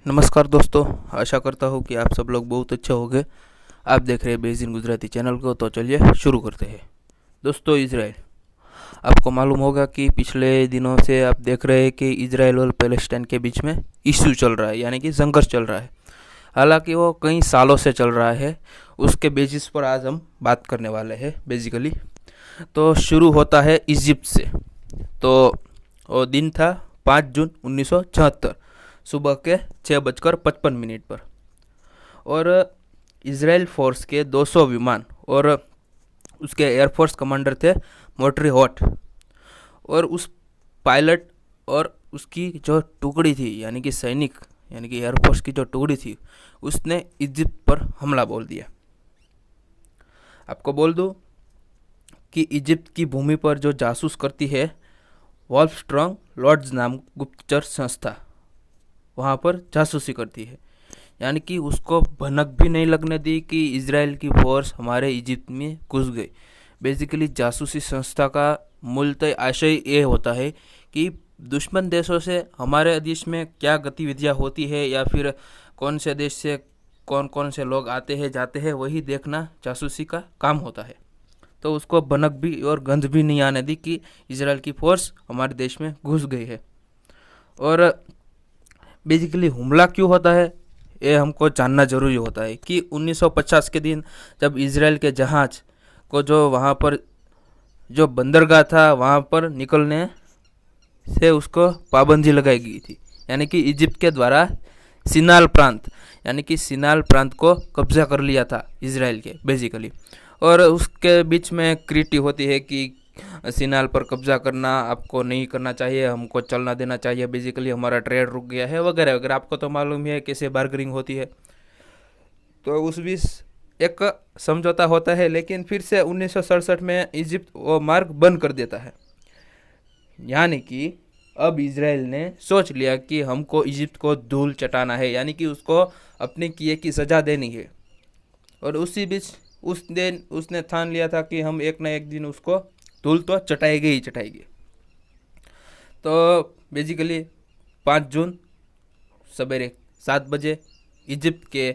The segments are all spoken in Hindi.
नमस्कार दोस्तों, आशा करता हूँ कि आप सब लोग बहुत अच्छे होंगे। आप देख रहे हैं बेज इन गुजराती चैनल को, तो चलिए शुरू करते हैं। दोस्तों, इजराइल, आपको मालूम होगा कि पिछले दिनों से आप देख रहे हैं कि इजराइल और पैलेस्टाइन के बीच में इश्यू चल रहा है, यानी कि संघर्ष चल रहा है। हालांकि वो कई सालों से चल रहा है। उसके बेसिस पर आज हम बात करने वाले हैं बेसिकली। तो शुरू होता है इजिप्ट से। तो वो दिन था 5 जून 1976, सुबह के 6:55 पर। और इजराइल फोर्स के 200 विमान और उसके एयरफोर्स कमांडर थे मोटरी हॉट। और उस पायलट और उसकी जो टुकड़ी थी, यानी कि सैनिक, यानी कि एयरफोर्स की जो टुकड़ी थी, उसने इजिप्ट पर हमला बोल दिया। आपको बोल दूं कि इजिप्ट की भूमि पर जो जासूस करती है वॉल्फ स्ट्रॉन्ग लॉर्ड्स नाम गुप्तचर संस्था, वहाँ पर जासूसी करती है। यानी कि उसको भनक भी नहीं लगने दी कि इजराइल की फोर्स हमारे इजिप्ट में घुस गई। बेसिकली जासूसी संस्था का मूलतः आशय ये होता है कि दुश्मन देशों से हमारे देश में क्या गतिविधियाँ होती है, या फिर कौन से देश से कौन कौन से लोग आते हैं जाते हैं, वही देखना जासूसी का काम होता है। तो उसको भनक भी और गंध भी नहीं आने दी कि इजराइल की फोर्स हमारे देश में घुस गई है। और बेसिकली हमला क्यों होता है, ये हमको जानना जरूरी होता है कि 1950 के दिन जब इजराइल के जहाज़ को जो वहाँ पर जो बंदरगाह था वहाँ पर निकलने से उसको पाबंदी लगाई गई थी। यानी कि इजिप्ट के द्वारा सिनाल प्रांत, यानी कि सिनाल प्रांत को कब्जा कर लिया था इजराइल के बेसिकली। और उसके बीच में क्रीटी होती है कि सिनाल पर कब्जा करना आपको नहीं करना चाहिए, हमको चलना देना चाहिए, बेसिकली हमारा ट्रेड रुक गया है वगैरह वगैरह। आपको तो मालूम ही है कैसे बार्गेनिंग होती है। तो उस बीच एक समझौता होता है, लेकिन फिर से 1967 में इजिप्ट वो मार्ग बंद कर देता है। यानी कि अब इजराइल ने सोच लिया कि हमको इजिप्ट को धूल चटाना है, यानी कि उसको अपने किए की सज़ा देनी है। और उसी बीच उस दिन उसने ठान लिया था कि हम एक ना एक दिन उसको धूल तो चटाएगी ही चटाएगी। तो बेसिकली 5 जून सवेरे 7 बजे इजिप्ट के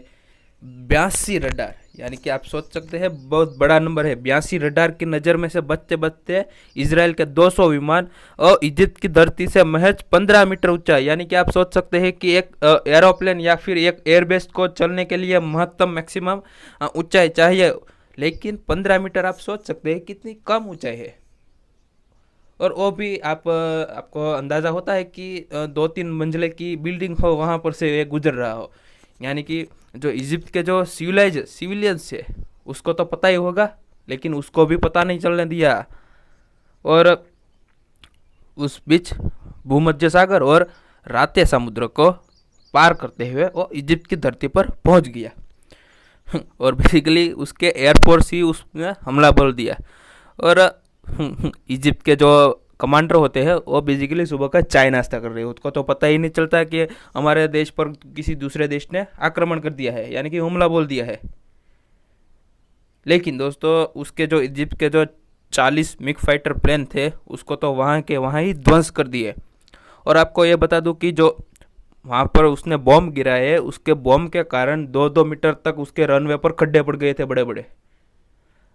82 रडार, यानी कि आप सोच सकते हैं बहुत बड़ा नंबर है, 82 रडार की नज़र में से बचते बचते इजराइल के 200 विमान और इजिप्ट की धरती से महज 15 मीटर ऊंचा, यानी कि आप सोच सकते हैं कि एक एरोप्लेन या फिर एक एयरबेस को चलने के लिए महत्तम मैक्सिमम ऊंचाई चाहिए, लेकिन 15 मीटर आप सोच सकते हैं कितनी कम ऊंचाई है। और वो भी आपको अंदाज़ा होता है कि 2-3 मंजिले की बिल्डिंग हो, वहाँ पर से ये गुजर रहा हो। यानी कि जो इजिप्ट के जो सिविलियंस है उसको तो पता ही होगा, लेकिन उसको भी पता नहीं चलने दिया। और उस बीच भूमध्य सागर और राते समुद्र को पार करते हुए वो इजिप्ट की धरती पर पहुंच गया। और बेसिकली उसके एयरफोर्स ही उसने हमला बोल दिया। और इजिप्ट के जो कमांडर होते हैं वो बेसिकली सुबह का चाय नाश्ता कर रहे हैं, उसको तो पता ही नहीं चलता कि हमारे देश पर किसी दूसरे देश ने आक्रमण कर दिया है, यानी कि हमला बोल दिया है। लेकिन दोस्तों, उसके जो इजिप्ट के जो 40 मिग फाइटर प्लेन थे उसको तो वहाँ के वहाँ ही ध्वंस कर दिए। और आपको ये बता दूं कि जो वहाँ पर उसने बॉम्ब गिराए है, उसके बॉम्ब के कारण 2-2 मीटर तक उसके रनवे पर खड्डे पड़ गए थे बड़े बड़े।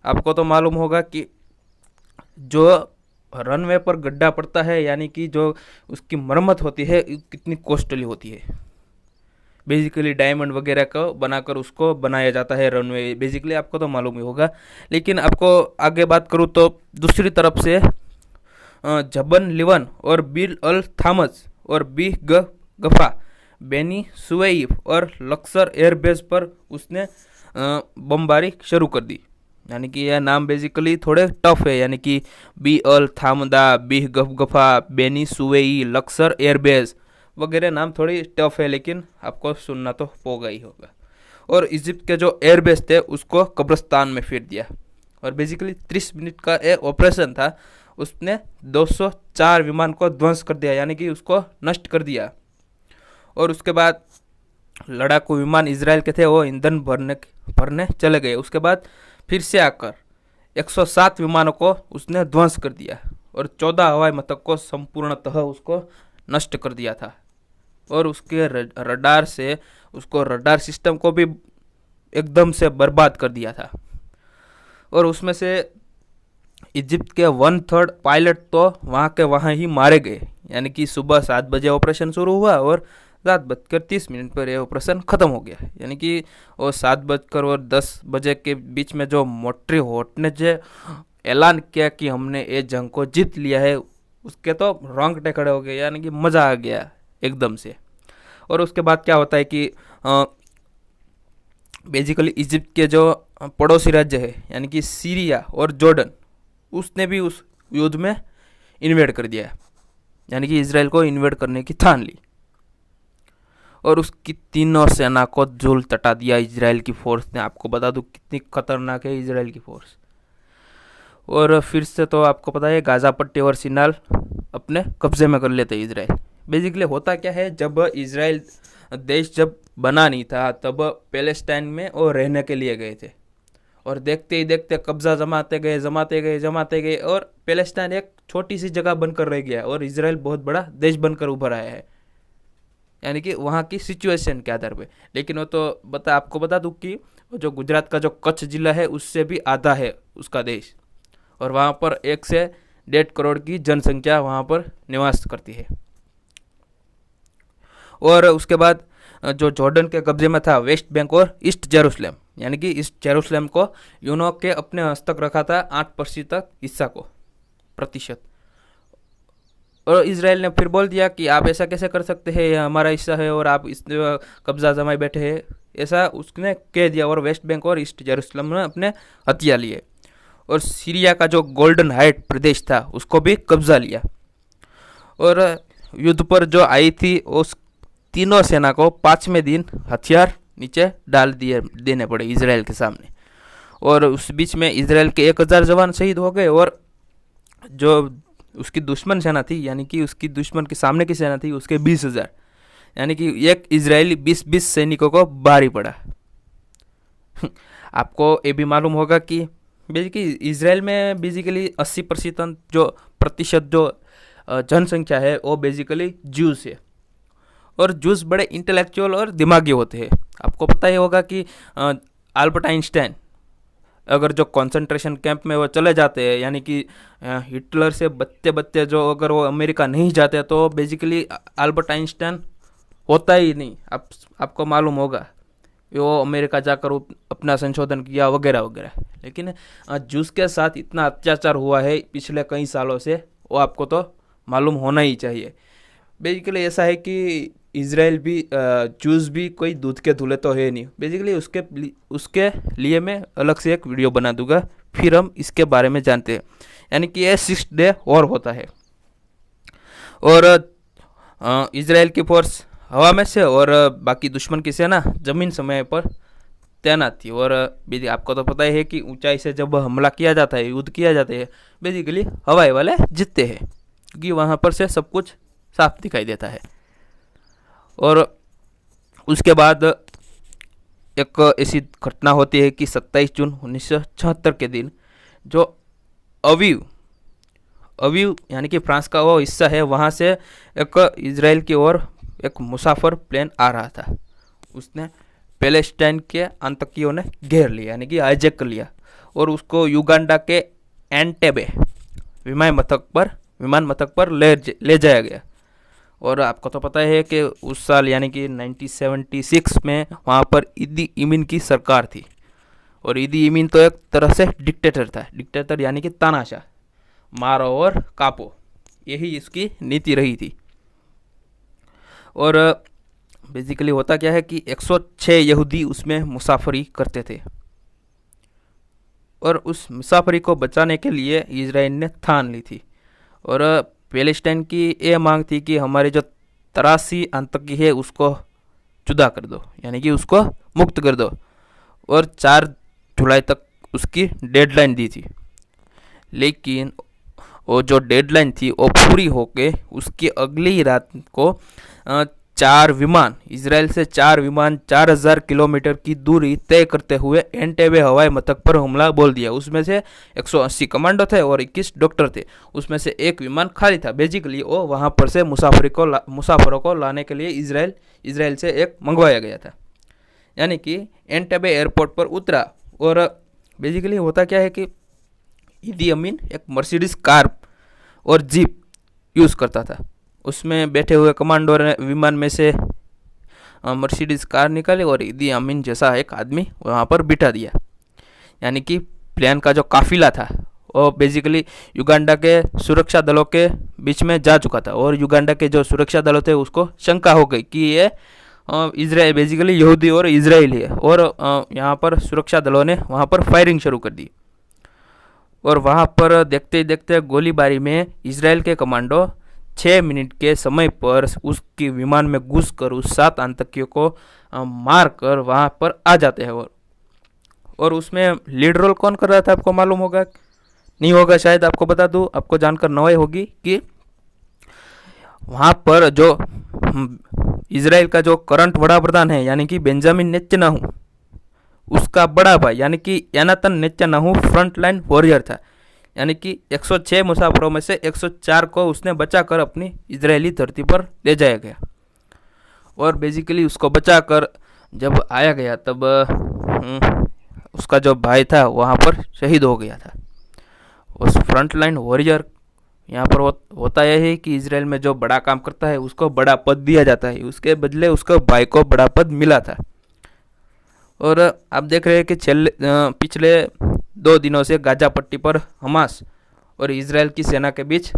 आपको तो मालूम होगा कि जो रनवे पर गड्ढा पड़ता है, यानी कि जो उसकी मरम्मत होती है कितनी कॉस्टली होती है। बेसिकली डायमंड वगैरह को बनाकर उसको बनाया जाता है रनवे, बेसिकली आपको तो मालूम ही होगा। लेकिन आपको आगे बात करूँ तो दूसरी तरफ से जबन लिवन और बिल अल थामस और बी गफा, बेनी सुवेइफ और लक्सर एयरबेस पर उसने बमबारी शुरू कर दी। यानी कि यह नाम बेसिकली थोड़े टफ है, यानी कि Bir al Thamada, Bir Gafa, Beni Suef, Luxor airbase वगैरह नाम थोड़ी टफ है, लेकिन आपको सुनना तो होगा ही होगा। और इजिप्ट के जो एयरबेस थे उसको कब्रिस्तान में फेर दिया। और बेसिकली 30 मिनट का एक ऑपरेशन था, उसने 204 विमान को ध्वंस कर दिया, यानी कि उसको नष्ट कर दिया। और उसके बाद लड़ाकू विमान इजराइल के थे वो ईंधन भरने चले गए। उसके बाद फिर से आकर 107 विमानों को उसने ध्वंस कर दिया और 14 हवाई मथक को संपूर्णतः उसको नष्ट कर दिया था। और उसके रडार से उसको रडार सिस्टम को भी एकदम से बर्बाद कर दिया था। और उसमें से इजिप्ट के 1/3 पायलट तो वहाँ के वहाँ ही मारे गए। यानी कि सुबह 7 बजे ऑपरेशन शुरू हुआ और 7:30 पर यह ऑपरेशन ख़त्म हो गया। यानी कि वो 7:10 के बीच में जो मोटरी होट ने जो ऐलान किया कि हमने ये जंग को जीत लिया है, उसके तो रोंगटे खड़े हो गए। यानी कि मज़ा आ गया एकदम से। और उसके बाद क्या होता है कि बेसिकली इजिप्ट के जो पड़ोसी राज्य है यानी कि सीरिया और जॉर्डन, उसने भी उस युद्ध में इन्वेड कर दिया। यानी कि इसराइल को इन्वेड करने की ठान ली और उसकी तीनों सेना को धूल चटा दिया इसराइल की फोर्स ने। आपको बता दूं कितनी खतरनाक है इसराइल की फोर्स। और फिर से तो आपको पता है गाजा पट्टी और सिनाल अपने कब्जे में कर लेते इसराइल। बेसिकली होता क्या है, जब इसराइल देश जब बना नहीं था तब पैलेस्टाइन में वो रहने के लिए गए थे और देखते ही देखते कब्जा जमाते गए और पैलेस्टाइन एक छोटी सी जगह बनकर रह गया और इसराइल बहुत बड़ा देश बनकर उभर आया है। यानी कि वहाँ की सिचुएशन के आधार पे। लेकिन वो तो आपको बता दूँ कि जो गुजरात का जो कच्छ जिला है उससे भी आधा है उसका देश और वहाँ पर 1 से 1.5 करोड़ की जनसंख्या वहाँ पर निवास करती है। और उसके बाद जो जॉर्डन के कब्जे में था वेस्ट बैंक और ईस्ट जेरूसलम, यानी कि ईस्ट जेरूसलम को यूनो के अपने हस्तक रखा था 8% हिस्सा को प्रतिशत। और इसराइल ने फिर बोल दिया कि आप ऐसा कैसे कर सकते हैं, यह हमारा हिस्सा है और आप इस कब्जा जमाए बैठे हैं, ऐसा उसने कह दिया। और वेस्ट बैंक और ईस्ट जेरूसलम ने अपने हथिया लिए और सीरिया का जो गोल्डन हाइट प्रदेश था उसको भी कब्जा लिया। और युद्ध पर जो आई थी उस तीनों सेना को 5वें दिन हथियार नीचे डाल देने पड़े इसराइल के सामने। और उस बीच में इसराइल के 1000 जवान शहीद हो गए और जो उसकी दुश्मन सेना थी यानी कि उसकी दुश्मन के सामने की सेना थी उसके 20,000, यानी कि एक इजरायली 20 सैनिकों को भारी पड़ा। आपको ये भी मालूम होगा कि बेसिकली इसराइल में बेसिकली 80% जो प्रतिशत जो जनसंख्या है वो बेसिकली ज्यूस है और ज्यूस बड़े इंटेलेक्चुअल और दिमागी होते हैं। आपको पता ही होगा कि अल्बर्ट आइंस्टाइन अगर जो कंसंट्रेशन कैंप में वो चले जाते हैं, यानी कि हिटलर से बच्चे जो अगर वो अमेरिका नहीं जाते तो बेसिकली अल्बर्ट आइंस्टाइन होता ही नहीं। आपको मालूम होगा वो अमेरिका जाकर अपना संशोधन किया वगैरह वगैरह। लेकिन जूस के साथ इतना अत्याचार हुआ है पिछले कई सालों से, वो आपको तो मालूम होना ही चाहिए। बेसिकली ऐसा है कि इजराइल भी जूस भी कोई दूध के धुले तो है नहीं। बेसिकली उसके लिए मैं अलग से एक वीडियो बना दूंगा, फिर हम इसके बारे में जानते हैं। यानी कि ये 6 डे और होता है और इजराइल की फोर्स हवा में से और बाकी दुश्मन की सेना ज़मीन समय पर तैनात थी। और आपको तो पता ही है कि ऊंचाई से जब हमला किया जाता है, युद्ध किया जाता है, बेसिकली हवाई वाले जीतते हैं क्योंकि वहाँ पर से सब कुछ साफ दिखाई देता है। और उसके बाद एक ऐसी घटना होती है कि 27 जून 1976 के दिन जो अवीव यानी कि फ्रांस का वो हिस्सा है, वहाँ से एक इजराइल की ओर एक मुसाफिर प्लेन आ रहा था। उसने पैलेस्टाइन के आतंकियों ने घेर लिया, यानी कि हाईजैक कर लिया और उसको युगांडा के एंटेबे विमान मथक पर ले जाया गया। और आपको तो पता है कि उस साल यानी कि 1976 में वहाँ पर ईदी इमिन की सरकार थी और ईदी इमिन तो एक तरह से डिक्टेटर था। डिक्टेटर यानी कि तानाशाह, मारो और कापो, यही इसकी नीति रही थी। और बेसिकली होता क्या है कि 106 यहूदी उसमें मुसाफरी करते थे और उस मुसाफरी को बचाने के लिए इजराइल ने ठान ली थी। और पैलेस्टाइन की ये मांग थी कि हमारे जो 83 आतंकी है उसको जुदा कर दो, यानी कि उसको मुक्त कर दो। और 4 जुलाई तक उसकी डेडलाइन दी थी, लेकिन वो जो डेडलाइन थी वो पूरी होके उसकी अगली रात को 4 विमान, इसराइल से 4 विमान 4000 किलोमीटर की दूरी तय करते हुए एंटेबे हवाई मथक पर हमला बोल दिया। उसमें से 180 कमांडो थे और 21 डॉक्टर थे। उसमें से एक विमान खाली था। बेसिकली वो वहाँ पर से मुसाफरों को लाने के लिए इसराइल से एक मंगवाया गया था। यानी कि एंटेबे एयरपोर्ट पर उतरा और बेसिकली होता क्या है कि ईदी अमीन एक मर्सिडीज कार और जीप यूज़ करता था। उसमें बैठे हुए कमांडो ने विमान में से मर्सिडीज कार निकाली और ईदी अमीन जैसा एक आदमी वहाँ पर बिठा दिया। यानी कि प्लेन का जो काफिला था वो बेसिकली युगांडा के सुरक्षा दलों के बीच में जा चुका था और युगांडा के जो सुरक्षा दलों थे उसको शंका हो गई कि ये इजराइल बेसिकली यहूदी और इजराइली है और यहाँ पर सुरक्षा दलों ने वहाँ पर फायरिंग शुरू कर दी। और वहाँ पर देखते ही देखते गोलीबारी में इसराइल के कमांडो 6 मिनट के समय पर उसकी विमान में घुसकर उस 7 आतंकियों को मार कर वहाँ पर आ जाते हैं। और उसमें लीड रोल कौन कर रहा था आपको मालूम होगा? नहीं होगा शायद, आपको बता दूँ, आपको जानकर नवाई होगी कि वहाँ पर जो इसराइल का जो करंट वड़ा प्रधान है यानी कि बेंजामिन नेतन्याहू, उसका बड़ा भाई यानी कि योनातान नेतन्याहू फ्रंट लाइन वॉरियर था। यानी कि 106 मुसाफरों में से 104 को उसने बचाकर अपनी इजरायली धरती पर ले जाया गया। और बेसिकली उसको बचाकर जब आया गया तब उसका जो भाई था वहाँ पर शहीद हो गया था। उस फ्रंट लाइन वॉरियर यहाँ पर होता यह है कि इसराइल में जो बड़ा काम करता है उसको बड़ा पद दिया जाता है। उसके बदले उसको भाई को बड़ा पद मिला था। और आप देख रहे हैं कि पिछले 2 दिनों से गाजा पट्टी पर हमास और इसराइल की सेना के बीच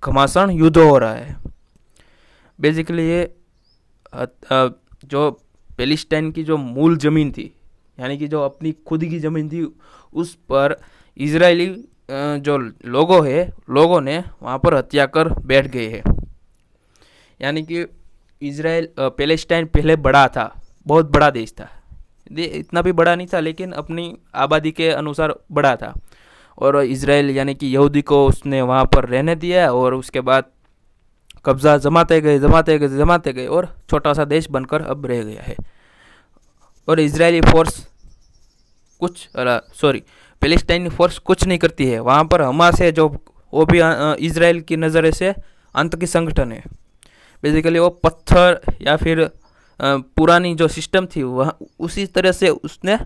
घमासान युद्ध हो रहा है। बेसिकली ये जो पैलेस्टाइन की जो मूल ज़मीन थी यानी कि जो अपनी खुद की ज़मीन थी उस पर इजरायली जो लोगों ने वहाँ पर हत्या कर बैठ गए हैं। यानी कि पैलेस्टाइन पहले बड़ा था, बहुत बड़ा देश था। इतना भी बड़ा नहीं था लेकिन अपनी आबादी के अनुसार बड़ा था। और इसराइल यानी कि यहूदी को उसने वहाँ पर रहने दिया और उसके बाद कब्ज़ा जमाते गए और छोटा सा देश बनकर अब रह गया है। और इजरायली फोर्स पैलेस्टाइनी फोर्स कुछ नहीं करती है। वहाँ पर हमास है जो वो भी इजराइल की नज़र से आतंकी संगठन है। बेसिकली वो पत्थर या फिर पुरानी जो सिस्टम थी वह उसी तरह से उसने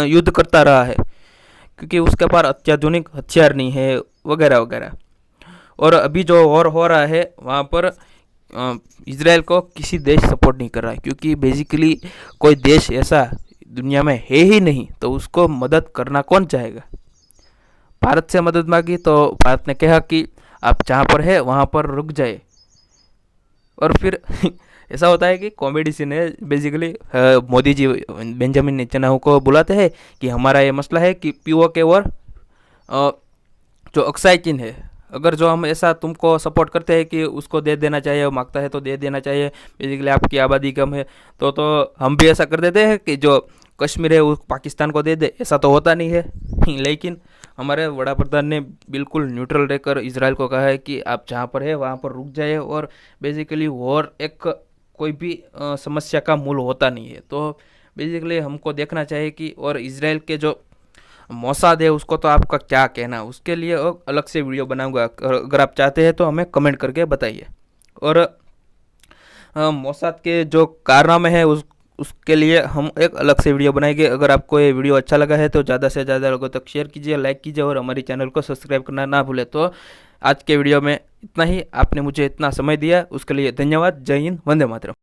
युद्ध करता रहा है क्योंकि उसके पास अत्याधुनिक हथियार नहीं है वगैरह वगैरह। और अभी जो वॉर हो रहा है वहाँ पर इजराइल को किसी देश सपोर्ट नहीं कर रहा है क्योंकि बेसिकली कोई देश ऐसा दुनिया में है ही नहीं, तो उसको मदद करना कौन चाहेगा। भारत से मदद मांगी तो भारत ने कहा कि आप जहाँ पर है वहाँ पर रुक जाए। और फिर ऐसा होता है कि कॉमेडी सीन है। Basically Modi ji Benjamin Netanyahu को बुलाते हैं कि हमारा ये मसला है कि पीओके और जो अक्साई चीन है, अगर जो हम ऐसा तुमको सपोर्ट करते हैं कि उसको दे देना चाहिए, वो मांगता है तो दे देना चाहिए, बेसिकली आपकी आबादी कम है तो हम भी ऐसा कर देते हैं कि जो कश्मीर है वो पाकिस्तान को दे दे। ऐसा तो होता नहीं है। लेकिन हमारे वड़ा प्रधान ने बिल्कुल न्यूट्रल रहकर इजराइल को कहा है कि आप जहाँ पर है वहाँ पर रुक जाए। और बेसिकली वॉर एक कोई भी समस्या का मूल होता नहीं है। तो बेसिकली हमको देखना चाहिए कि और इजराइल के जो मोसाद है उसको तो आपका क्या कहना, उसके लिए अलग से वीडियो बनाऊंगा। अगर आप चाहते हैं तो हमें कमेंट करके बताइए। और मोसाद के जो कारनामे हैं उसके लिए हम एक अलग से वीडियो बनाएंगे। अगर आपको ये वीडियो अच्छा लगा है तो ज़्यादा से ज़्यादा लोगों तक शेयर कीजिए, लाइक कीजिए और हमारे चैनल को सब्सक्राइब करना ना भूलें। तो आज के वीडियो में इतना ही। आपने मुझे इतना समय दिया उसके लिए धन्यवाद। जय हिंद, वंदे मातरम।